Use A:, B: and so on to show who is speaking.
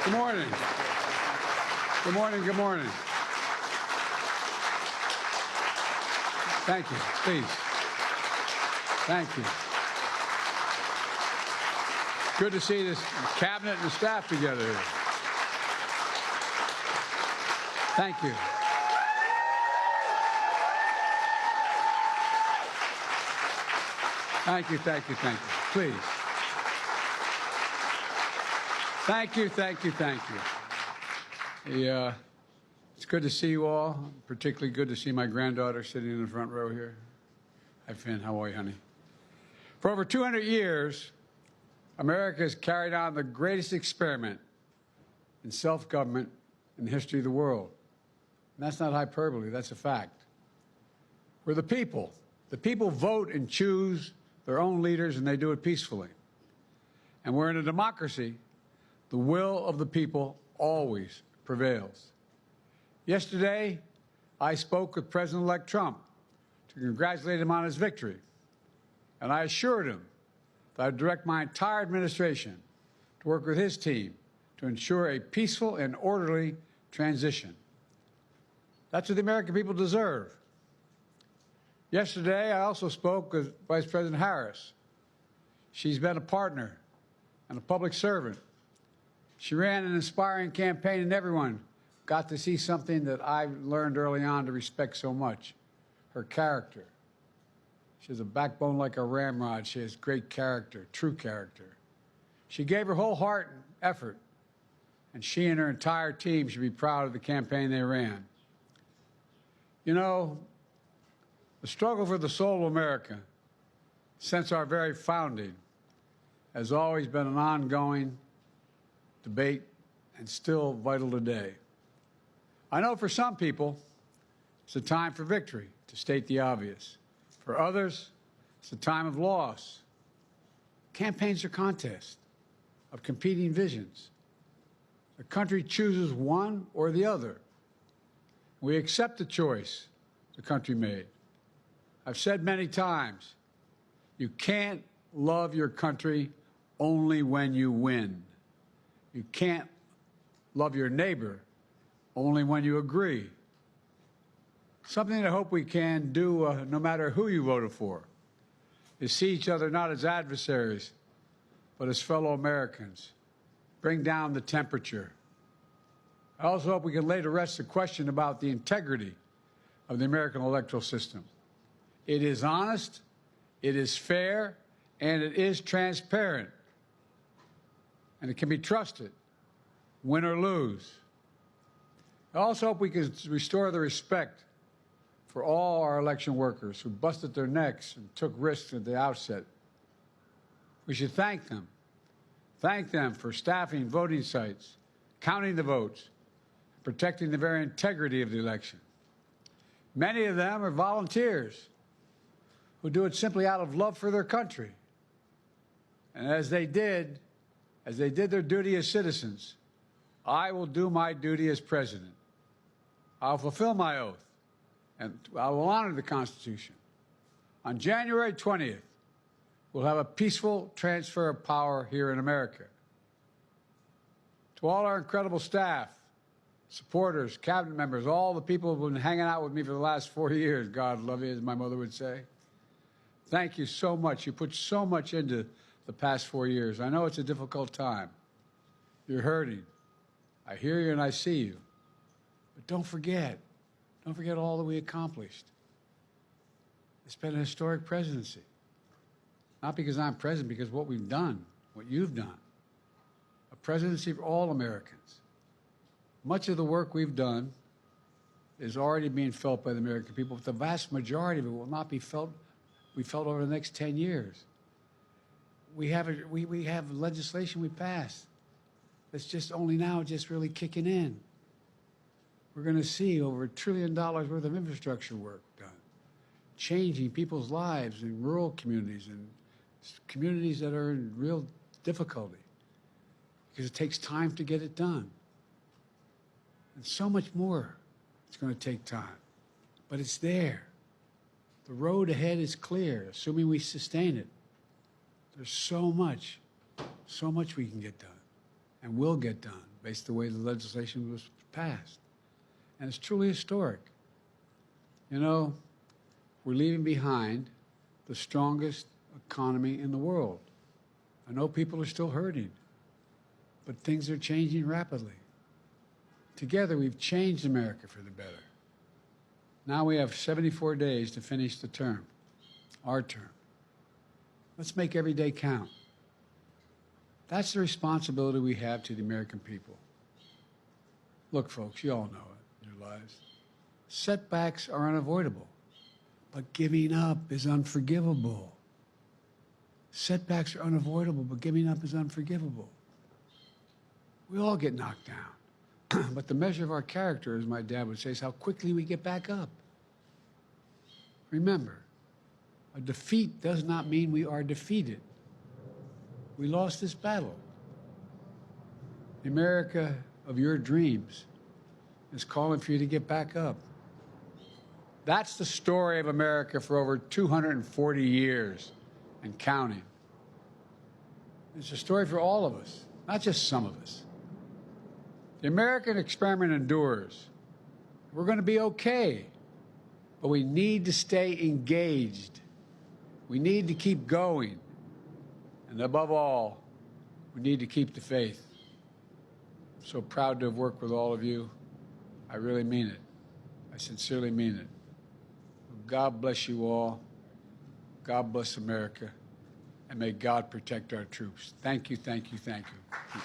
A: Good morning. Good morning. Good morning. Thank you. Please. Thank you. Good to see this cabinet and the staff together here. Thank you. Thank you, thank you, thank you. Please. Thank you, thank you, thank you. It's good to see you all. Particularly good to see my granddaughter sitting in the front row here. Hi, Finn. How are you, honey? For over 200 years, America has carried on the greatest experiment in self-government in the history of the world. And that's not hyperbole, that's a fact. We're the people. The people vote and choose their own leaders, and they do it peacefully. And we're in a democracy. The will of the people always prevails. Yesterday, I spoke with President-elect Trump to congratulate him on his victory. And I assured him that I'd direct my entire administration to work with his team to ensure a peaceful and orderly transition. That's what the American people deserve. Yesterday, I also spoke with Vice President Harris. She's been a partner and a public servant. She ran an inspiring campaign, and everyone got to see something that I learned early on to respect so much, her character. She has a backbone like a ramrod. She has great character, true character. She gave her whole heart and effort, and she and her entire team should be proud of the campaign they ran. You know, the struggle for the soul of America, since our very founding, has always been an ongoing debate and still vital today. I know for some people, it's a time for victory, to state the obvious. For others, it's a time of loss. Campaigns are contests of competing visions. The country chooses one or the other. We accept the choice the country made. I've said many times, you can't love your country only when you win. You can't love your neighbor only when you agree. Something that I hope we can do, no matter who you voted for, is see each other not as adversaries, but as fellow Americans. Bring down the temperature. I also hope we can lay to rest the question about the integrity of the American electoral system. It is honest, it is fair, and it is transparent. And it can be trusted, win or lose. I also hope we can restore the respect for all our election workers who busted their necks and took risks at the outset. We should thank them. Thank them for staffing voting sites, counting the votes, and protecting the very integrity of the election. Many of them are volunteers who do it simply out of love for their country. And as they did their duty as citizens, I will do my duty as president. I'll fulfill my oath, and I will honor the Constitution. On January 20th, we'll have a peaceful transfer of power here in America. To all our incredible staff, supporters, cabinet members, all the people who've been hanging out with me for the last 4 years, God love you, as my mother would say. Thank you so much. You put so much into the past 4 years. I know it's a difficult time. You're hurting. I hear you and I see you. But don't forget all that we accomplished. It's been a historic presidency. Not because I'm president, because what we've done, what you've done. A presidency for all Americans. Much of the work we've done is already being felt by the American people, but the vast majority of it will not be felt over the next 10 years. We have legislation we passed that's just only now just really kicking in. We're going to see over $1 trillion worth of infrastructure work done, changing people's lives in rural communities and communities that are in real difficulty because it takes time to get it done. And so much more it's going to take time, but it's there. The road ahead is clear, assuming we sustain it. There's so much we can get done. and will get done based on the way the legislation was passed. And it's truly historic. You know, we're leaving behind the strongest economy in the world. I know people are still hurting, but things are changing rapidly. Together, we've changed America for the better. Now we have 74 days to finish the term, our term. Let's make every day count. That's the responsibility we have to the American people. Look, folks, you all know it in your lives. Setbacks are unavoidable, but giving up is unforgivable. Setbacks are unavoidable, but giving up is unforgivable. We all get knocked down. But the measure of our character, as my dad would say, is how quickly we get back up. Remember, a defeat does not mean we are defeated. We lost this battle. The America of your dreams is calling for you to get back up. That's the story of America for over 240 years and counting. It's a story for all of us, not just some of us. The American experiment endures. We're going to be okay, but we need to stay engaged. We need to keep going. And above all, we need to keep the faith. I'm so proud to have worked with all of you. I really mean it. I sincerely mean it. God bless you all. God bless America. And may God protect our troops. Thank you, thank you, thank you.